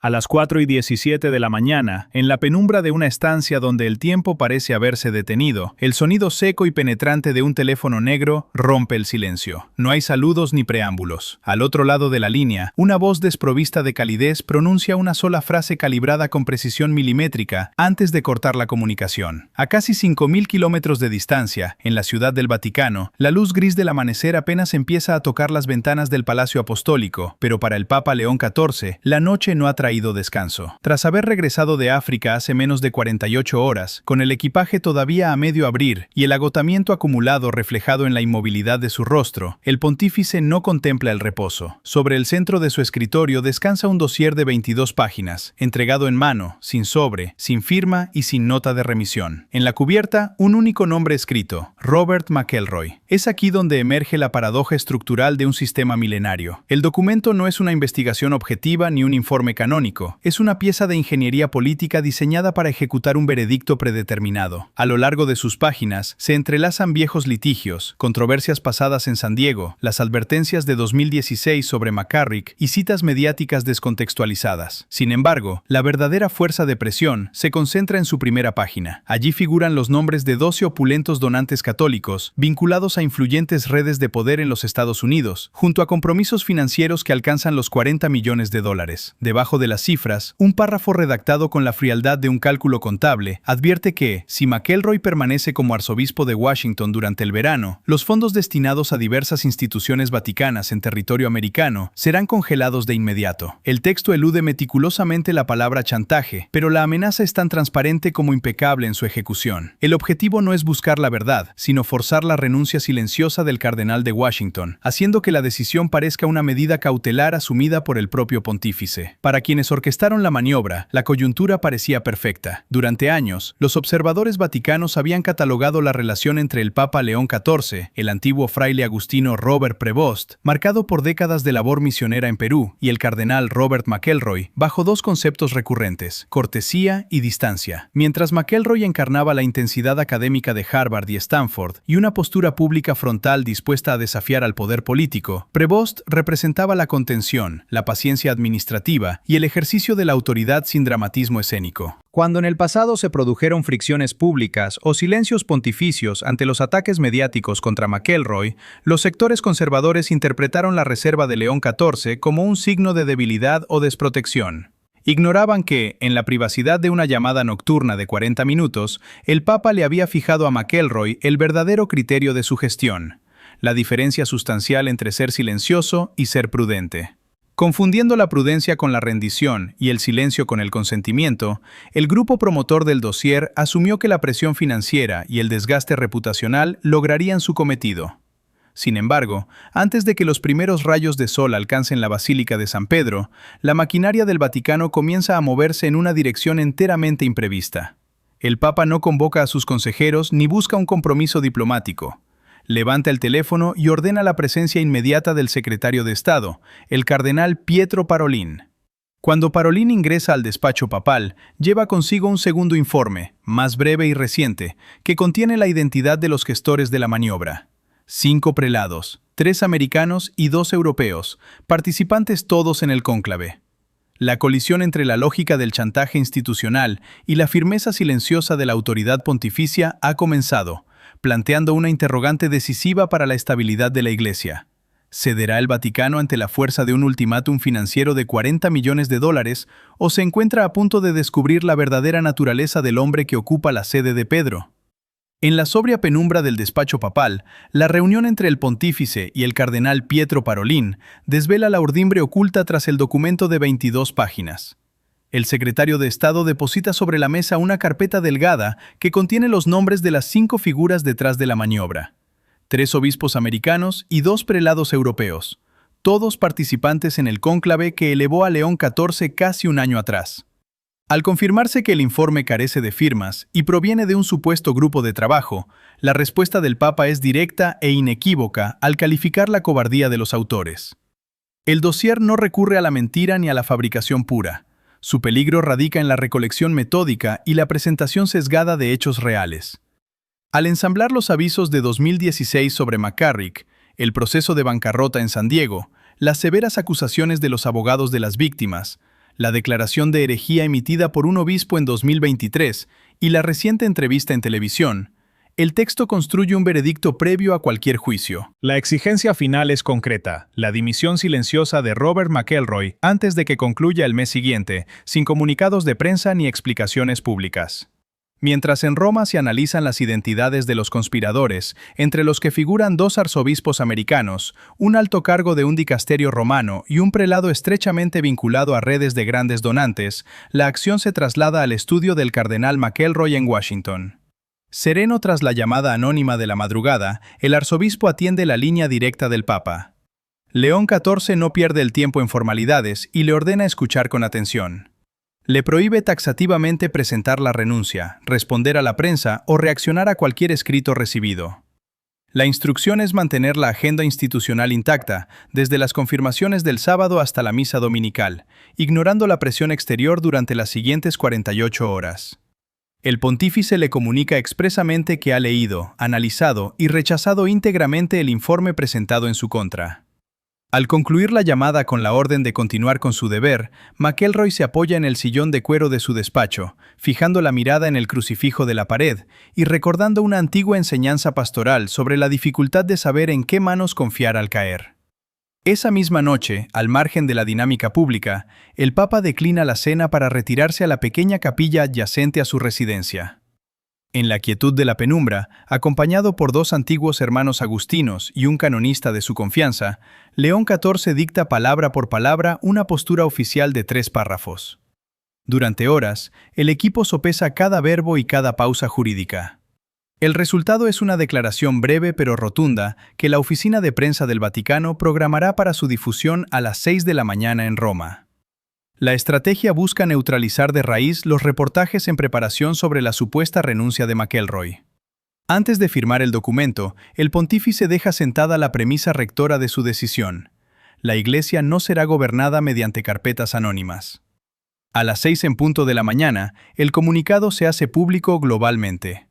A las 4:17 de la mañana, en la penumbra de una estancia donde el tiempo parece haberse detenido, el sonido seco y penetrante de un teléfono negro rompe el silencio. No hay saludos ni preámbulos. Al otro lado de la línea, una voz desprovista de calidez pronuncia una sola frase calibrada con precisión milimétrica antes de cortar la comunicación. A casi 5.000 kilómetros de distancia, en la Ciudad del Vaticano, la luz gris del amanecer apenas empieza a tocar las ventanas del Palacio Apostólico, pero para el Papa León XIV, la noche no ha traído descanso. Tras haber regresado de África hace menos de 48 horas, con el equipaje todavía a medio abrir y el agotamiento acumulado reflejado en la inmovilidad de su rostro, el pontífice no contempla el reposo. Sobre el centro de su escritorio descansa un dossier de 22 páginas, entregado en mano, sin sobre, sin firma y sin nota de remisión. En la cubierta, un único nombre escrito: Robert McElroy. Es aquí donde emerge la paradoja estructural de un sistema milenario. El documento no es una investigación objetiva ni un informe canónico. Es una pieza de ingeniería política diseñada para ejecutar un veredicto predeterminado. A lo largo de sus páginas se entrelazan viejos litigios, controversias pasadas en San Diego, las advertencias de 2016 sobre McCarrick y citas mediáticas descontextualizadas. Sin embargo, la verdadera fuerza de presión se concentra en su primera página. Allí figuran los nombres de 12 opulentos donantes católicos vinculados a influyentes redes de poder en los Estados Unidos, junto a compromisos financieros que alcanzan los $40 millones. Debajo de las cifras, un párrafo redactado con la frialdad de un cálculo contable advierte que, si McElroy permanece como arzobispo de Washington durante el verano, los fondos destinados a diversas instituciones vaticanas en territorio americano serán congelados de inmediato. El texto elude meticulosamente la palabra chantaje, pero la amenaza es tan transparente como impecable en su ejecución. El objetivo no es buscar la verdad, sino forzar la renuncia silenciosa del cardenal de Washington, haciendo que la decisión parezca una medida cautelar asumida por el propio pontífice. Para quienes orquestaron la maniobra, la coyuntura parecía perfecta. Durante años, los observadores vaticanos habían catalogado la relación entre el Papa León XIV, el antiguo fraile agustino Robert Prevost, marcado por décadas de labor misionera en Perú, y el cardenal Robert McElroy, bajo dos conceptos recurrentes: cortesía y distancia. Mientras McElroy encarnaba la intensidad académica de Harvard y Stanford y una postura pública frontal dispuesta a desafiar al poder político, Prevost representaba la contención, la paciencia administrativa y el ejercicio de la autoridad sin dramatismo escénico. Cuando en el pasado se produjeron fricciones públicas o silencios pontificios ante los ataques mediáticos contra McElroy, los sectores conservadores interpretaron la reserva de León XIV como un signo de debilidad o desprotección. Ignoraban que, en la privacidad de una llamada nocturna de 40 minutos, el Papa le había fijado a McElroy el verdadero criterio de su gestión: la diferencia sustancial entre ser silencioso y ser prudente. Confundiendo la prudencia con la rendición y el silencio con el consentimiento, el grupo promotor del dossier asumió que la presión financiera y el desgaste reputacional lograrían su cometido. Sin embargo, antes de que los primeros rayos de sol alcancen la Basílica de San Pedro, la maquinaria del Vaticano comienza a moverse en una dirección enteramente imprevista. El Papa no convoca a sus consejeros ni busca un compromiso diplomático. Levanta el teléfono y ordena la presencia inmediata del secretario de Estado, el cardenal Pietro Parolin. Cuando Parolin ingresa al despacho papal, lleva consigo un segundo informe, más breve y reciente, que contiene la identidad de los gestores de la maniobra. 5 prelados, 3 americanos y 2 europeos, participantes todos en el cónclave. La colisión entre la lógica del chantaje institucional y la firmeza silenciosa de la autoridad pontificia ha comenzado, planteando una interrogante decisiva para la estabilidad de la Iglesia. ¿Cederá el Vaticano ante la fuerza de un ultimátum financiero de $40 millones o se encuentra a punto de descubrir la verdadera naturaleza del hombre que ocupa la sede de Pedro? En la sobria penumbra del despacho papal, la reunión entre el pontífice y el cardenal Pietro Parolin desvela la urdimbre oculta tras el documento de 22 páginas. El secretario de Estado deposita sobre la mesa una carpeta delgada que contiene los nombres de las 5 figuras detrás de la maniobra: 3 obispos americanos y 2 prelados europeos, todos participantes en el cónclave que elevó a León XIV casi un año atrás. Al confirmarse que el informe carece de firmas y proviene de un supuesto grupo de trabajo, la respuesta del Papa es directa e inequívoca al calificar la cobardía de los autores. El dossier no recurre a la mentira ni a la fabricación pura. Su peligro radica en la recolección metódica y la presentación sesgada de hechos reales. Al ensamblar los avisos de 2016 sobre McCarrick, el proceso de bancarrota en San Diego, las severas acusaciones de los abogados de las víctimas, la declaración de herejía emitida por un obispo en 2023 y la reciente entrevista en televisión, el texto construye un veredicto previo a cualquier juicio. La exigencia final es concreta, la dimisión silenciosa de Robert McElroy antes de que concluya el mes siguiente, sin comunicados de prensa ni explicaciones públicas. Mientras en Roma se analizan las identidades de los conspiradores, entre los que figuran 2 arzobispos americanos, un alto cargo de un dicasterio romano y un prelado estrechamente vinculado a redes de grandes donantes, la acción se traslada al estudio del cardenal McElroy en Washington. Sereno tras la llamada anónima de la madrugada, el arzobispo atiende la línea directa del Papa. León XIV no pierde el tiempo en formalidades y le ordena escuchar con atención. Le prohíbe taxativamente presentar la renuncia, responder a la prensa o reaccionar a cualquier escrito recibido. La instrucción es mantener la agenda institucional intacta, desde las confirmaciones del sábado hasta la misa dominical, ignorando la presión exterior durante las siguientes 48 horas. El pontífice le comunica expresamente que ha leído, analizado y rechazado íntegramente el informe presentado en su contra. Al concluir la llamada con la orden de continuar con su deber, McElroy se apoya en el sillón de cuero de su despacho, fijando la mirada en el crucifijo de la pared y recordando una antigua enseñanza pastoral sobre la dificultad de saber en qué manos confiar al caer. Esa misma noche, al margen de la dinámica pública, el Papa declina la cena para retirarse a la pequeña capilla adyacente a su residencia. En la quietud de la penumbra, acompañado por 2 antiguos hermanos agustinos y un canonista de su confianza, León XIV dicta palabra por palabra una postura oficial de 3 párrafos. Durante horas, el equipo sopesa cada verbo y cada pausa jurídica. El resultado es una declaración breve pero rotunda que la Oficina de Prensa del Vaticano programará para su difusión a las 6 de la mañana en Roma. La estrategia busca neutralizar de raíz los reportajes en preparación sobre la supuesta renuncia de McElroy. Antes de firmar el documento, el pontífice deja sentada la premisa rectora de su decisión: la Iglesia no será gobernada mediante carpetas anónimas. A las 6 en punto de la mañana, el comunicado se hace público globalmente.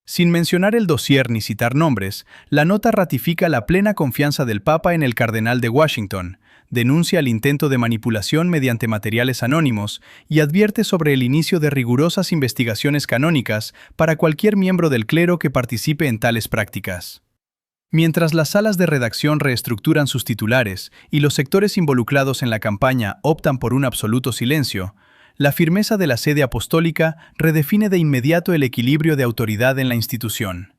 Sin mencionar el dossier ni citar nombres, la nota ratifica la plena confianza del Papa en el cardenal de Washington, denuncia el intento de manipulación mediante materiales anónimos y advierte sobre el inicio de rigurosas investigaciones canónicas para cualquier miembro del clero que participe en tales prácticas. Mientras las salas de redacción reestructuran sus titulares y los sectores involucrados en la campaña optan por un absoluto silencio, la firmeza de la sede apostólica redefine de inmediato el equilibrio de autoridad en la institución.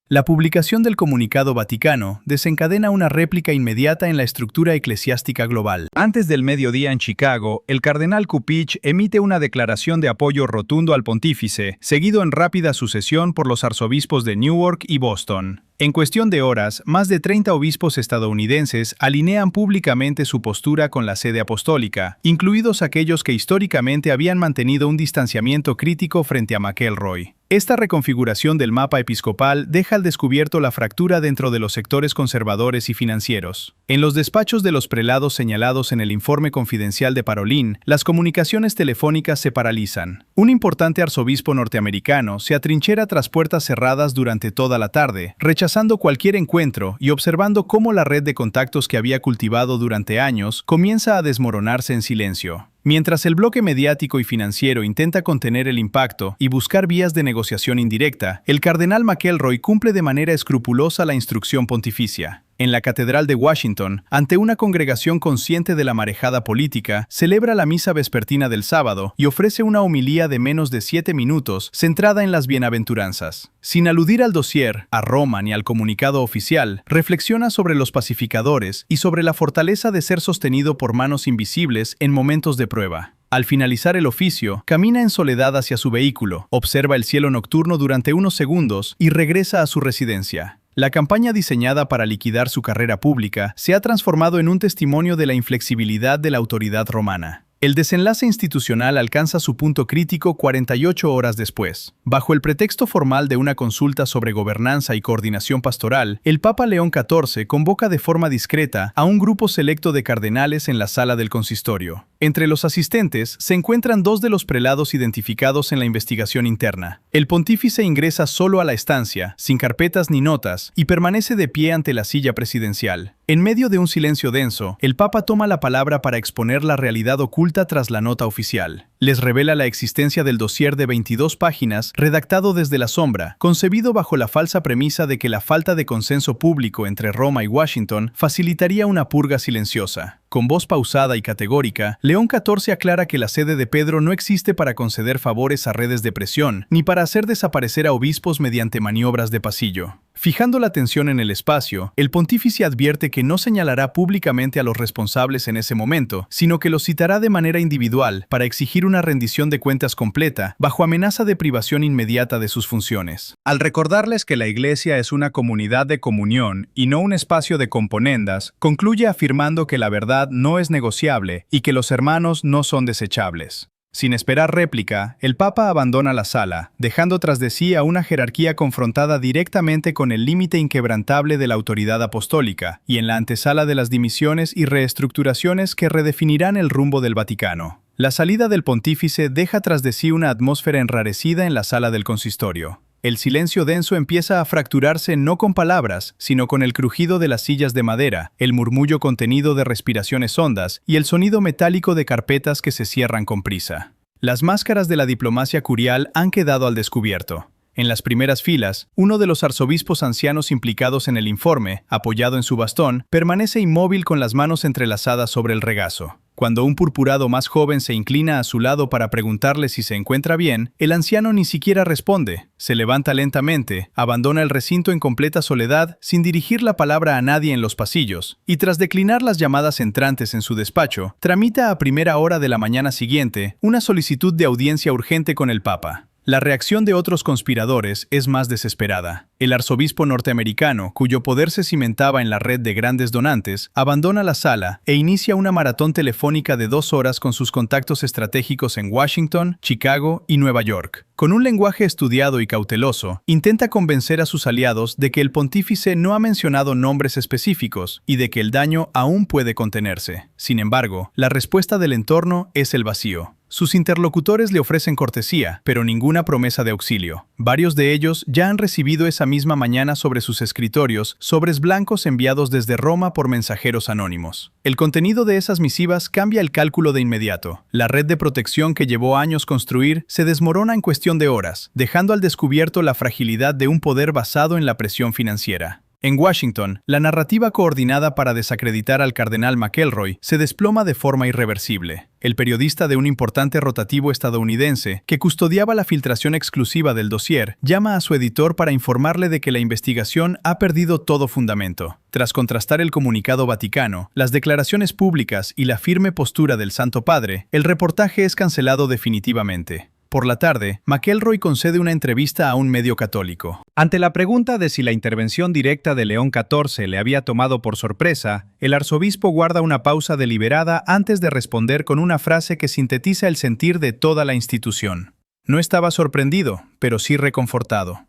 La publicación del comunicado vaticano desencadena una réplica inmediata en la estructura eclesiástica global. Antes del mediodía en Chicago, el cardenal Cupich emite una declaración de apoyo rotundo al pontífice, seguido en rápida sucesión por los arzobispos de Newark y Boston. En cuestión de horas, más de 30 obispos estadounidenses alinean públicamente su postura con la sede apostólica, incluidos aquellos que históricamente habían mantenido un distanciamiento crítico frente a McElroy. Esta reconfiguración del mapa episcopal deja al descubierto la fractura dentro de los sectores conservadores y financieros. En los despachos de los prelados señalados en el informe confidencial de Parolin, las comunicaciones telefónicas se paralizan. Un importante arzobispo norteamericano se atrinchera tras puertas cerradas durante toda la tarde, rechazando cualquier encuentro y observando cómo la red de contactos que había cultivado durante años comienza a desmoronarse en silencio. Mientras el bloque mediático y financiero intenta contener el impacto y buscar vías de negociación indirecta, el cardenal McElroy cumple de manera escrupulosa la instrucción pontificia. En la Catedral de Washington, ante una congregación consciente de la marejada política, celebra la misa vespertina del sábado y ofrece una homilía de menos de 7 minutos centrada en las bienaventuranzas. Sin aludir al dossier, a Roma ni al comunicado oficial, reflexiona sobre los pacificadores y sobre la fortaleza de ser sostenido por manos invisibles en momentos de prueba. Al finalizar el oficio, camina en soledad hacia su vehículo, observa el cielo nocturno durante unos segundos y regresa a su residencia. La campaña diseñada para liquidar su carrera pública se ha transformado en un testimonio de la inflexibilidad de la autoridad romana. El desenlace institucional alcanza su punto crítico 48 horas después. Bajo el pretexto formal de una consulta sobre gobernanza y coordinación pastoral, el Papa León XIV convoca de forma discreta a un grupo selecto de cardenales en la sala del consistorio. Entre los asistentes se encuentran 2 de los prelados identificados en la investigación interna. El pontífice ingresa solo a la estancia, sin carpetas ni notas, y permanece de pie ante la silla presidencial. En medio de un silencio denso, el Papa toma la palabra para exponer la realidad oculta oculta tras la nota oficial. Les revela la existencia del dossier de 22 páginas redactado desde la sombra, concebido bajo la falsa premisa de que la falta de consenso público entre Roma y Washington facilitaría una purga silenciosa. Con voz pausada y categórica, León XIV aclara que la sede de Pedro no existe para conceder favores a redes de presión, ni para hacer desaparecer a obispos mediante maniobras de pasillo. Fijando la atención en el espacio, el pontífice advierte que no señalará públicamente a los responsables en ese momento, sino que los citará de manera individual para exigir una rendición de cuentas completa, bajo amenaza de privación inmediata de sus funciones. Al recordarles que la Iglesia es una comunidad de comunión y no un espacio de componendas, concluye afirmando que la verdad no es negociable y que los hermanos no son desechables. Sin esperar réplica, el Papa abandona la sala, dejando tras de sí a una jerarquía confrontada directamente con el límite inquebrantable de la autoridad apostólica, y en la antesala de las dimisiones y reestructuraciones que redefinirán el rumbo del Vaticano. La salida del pontífice deja tras de sí una atmósfera enrarecida en la sala del consistorio. El silencio denso empieza a fracturarse no con palabras, sino con el crujido de las sillas de madera, el murmullo contenido de respiraciones hondas y el sonido metálico de carpetas que se cierran con prisa. Las máscaras de la diplomacia curial han quedado al descubierto. En las primeras filas, uno de los arzobispos ancianos implicados en el informe, apoyado en su bastón, permanece inmóvil con las manos entrelazadas sobre el regazo. Cuando un purpurado más joven se inclina a su lado para preguntarle si se encuentra bien, el anciano ni siquiera responde. Se levanta lentamente, abandona el recinto en completa soledad, sin dirigir la palabra a nadie en los pasillos, y tras declinar las llamadas entrantes en su despacho, tramita a primera hora de la mañana siguiente una solicitud de audiencia urgente con el Papa. La reacción de otros conspiradores es más desesperada. El arzobispo norteamericano, cuyo poder se cimentaba en la red de grandes donantes, abandona la sala e inicia una maratón telefónica de 2 horas con sus contactos estratégicos en Washington, Chicago y Nueva York. Con un lenguaje estudiado y cauteloso, intenta convencer a sus aliados de que el pontífice no ha mencionado nombres específicos y de que el daño aún puede contenerse. Sin embargo, la respuesta del entorno es el vacío. Sus interlocutores le ofrecen cortesía, pero ninguna promesa de auxilio. Varios de ellos ya han recibido esa misma mañana sobre sus escritorios sobres blancos enviados desde Roma por mensajeros anónimos. El contenido de esas misivas cambia el cálculo de inmediato. La red de protección que llevó años construir se desmorona en cuestión de horas, dejando al descubierto la fragilidad de un poder basado en la presión financiera. En Washington, la narrativa coordinada para desacreditar al cardenal McElroy se desploma de forma irreversible. El periodista de un importante rotativo estadounidense, que custodiaba la filtración exclusiva del dossier, llama a su editor para informarle de que la investigación ha perdido todo fundamento. Tras contrastar el comunicado vaticano, las declaraciones públicas y la firme postura del Santo Padre, el reportaje es cancelado definitivamente. Por la tarde, McElroy concede una entrevista a un medio católico. Ante la pregunta de si la intervención directa de León XIV le había tomado por sorpresa, el arzobispo guarda una pausa deliberada antes de responder con una frase que sintetiza el sentir de toda la institución. No estaba sorprendido, pero sí reconfortado.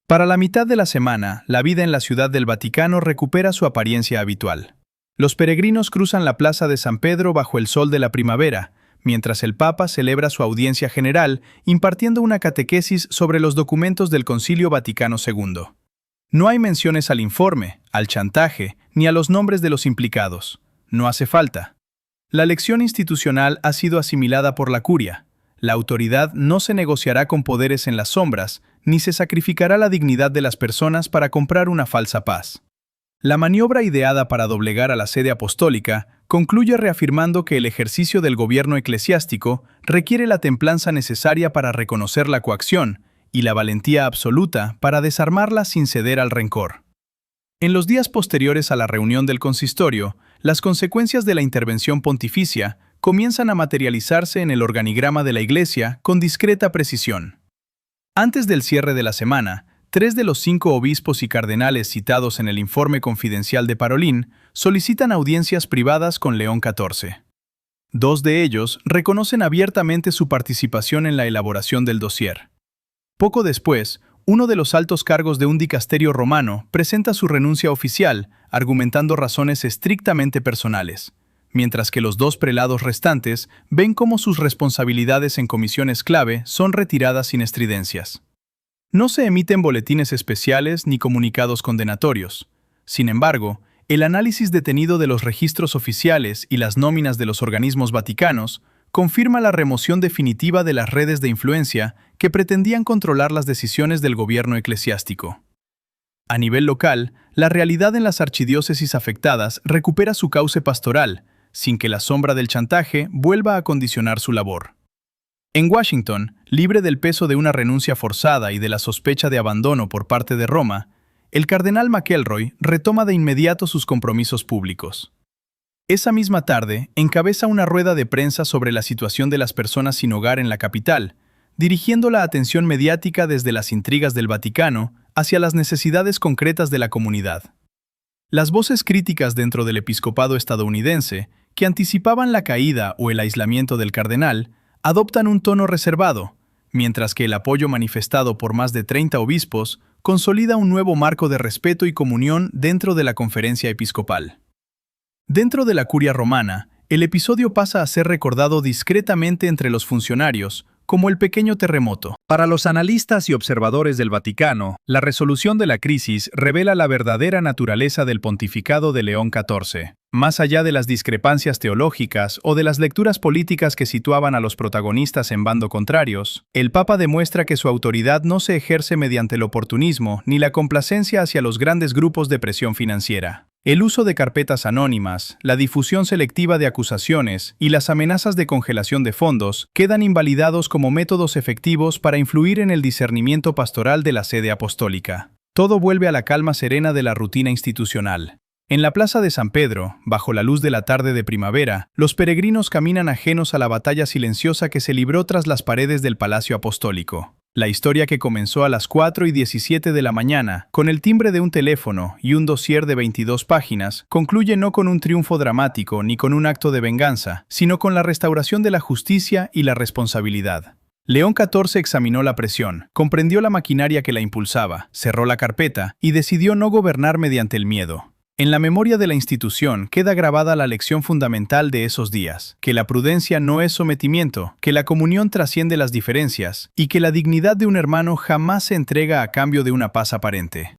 Para la mitad de la semana, la vida en la Ciudad del Vaticano recupera su apariencia habitual. Los peregrinos cruzan la plaza de San Pedro bajo el sol de la primavera, mientras el Papa celebra su audiencia general impartiendo una catequesis sobre los documentos del Concilio Vaticano II. No hay menciones al informe, al chantaje, ni a los nombres de los implicados. No hace falta. La lección institucional ha sido asimilada por la curia. La autoridad no se negociará con poderes en las sombras, ni se sacrificará la dignidad de las personas para comprar una falsa paz. La maniobra ideada para doblegar a la sede apostólica concluye reafirmando que el ejercicio del gobierno eclesiástico requiere la templanza necesaria para reconocer la coacción y la valentía absoluta para desarmarla sin ceder al rencor. En los días posteriores a la reunión del consistorio, las consecuencias de la intervención pontificia comienzan a materializarse en el organigrama de la Iglesia con discreta precisión. Antes del cierre de la semana, 3 de los 5 obispos y cardenales citados en el informe confidencial de Parolin solicitan audiencias privadas con León XIV. 2 de ellos reconocen abiertamente su participación en la elaboración del dossier. Poco después, uno de los altos cargos de un dicasterio romano presenta su renuncia oficial, argumentando razones estrictamente personales, mientras que los 2 prelados restantes ven cómo sus responsabilidades en comisiones clave son retiradas sin estridencias. No se emiten boletines especiales ni comunicados condenatorios. Sin embargo, El análisis detenido de los registros oficiales y las nóminas de los organismos vaticanos confirma la remoción definitiva de las redes de influencia que pretendían controlar las decisiones del gobierno eclesiástico. A nivel local, la realidad en las archidiócesis afectadas recupera su cauce pastoral, sin que la sombra del chantaje vuelva a condicionar su labor. En Washington, libre del peso de una renuncia forzada y de la sospecha de abandono por parte de Roma, el cardenal McElroy retoma de inmediato sus compromisos públicos. Esa misma tarde, encabeza una rueda de prensa sobre la situación de las personas sin hogar en la capital, dirigiendo la atención mediática desde las intrigas del Vaticano hacia las necesidades concretas de la comunidad. Las voces críticas dentro del episcopado estadounidense, que anticipaban la caída o el aislamiento del cardenal, adoptan un tono reservado, mientras que el apoyo manifestado por más de 30 obispos consolida un nuevo marco de respeto y comunión dentro de la conferencia episcopal. Dentro de la curia romana, el episodio pasa a ser recordado discretamente entre los funcionarios como el pequeño terremoto. Para los analistas y observadores del Vaticano, la resolución de la crisis revela la verdadera naturaleza del pontificado de León XIV. Más allá de las discrepancias teológicas o de las lecturas políticas que situaban a los protagonistas en bando contrarios, el Papa demuestra que su autoridad no se ejerce mediante el oportunismo ni la complacencia hacia los grandes grupos de presión financiera. El uso de carpetas anónimas, la difusión selectiva de acusaciones y las amenazas de congelación de fondos quedan invalidados como métodos efectivos para influir en el discernimiento pastoral de la sede apostólica. Todo vuelve a la calma serena de la rutina institucional. En la plaza de San Pedro, bajo la luz de la tarde de primavera, los peregrinos caminan ajenos a la batalla silenciosa que se libró tras las paredes del Palacio Apostólico. La historia que comenzó a las 4:17 de la mañana, con el timbre de un teléfono y un dossier de 22 páginas, concluye no con un triunfo dramático ni con un acto de venganza, sino con la restauración de la justicia y la responsabilidad. León XIV examinó la presión, comprendió la maquinaria que la impulsaba, cerró la carpeta y decidió no gobernar mediante el miedo. En la memoria de la institución queda grabada la lección fundamental de esos días, que la prudencia no es sometimiento, que la comunión trasciende las diferencias y que la dignidad de un hermano jamás se entrega a cambio de una paz aparente.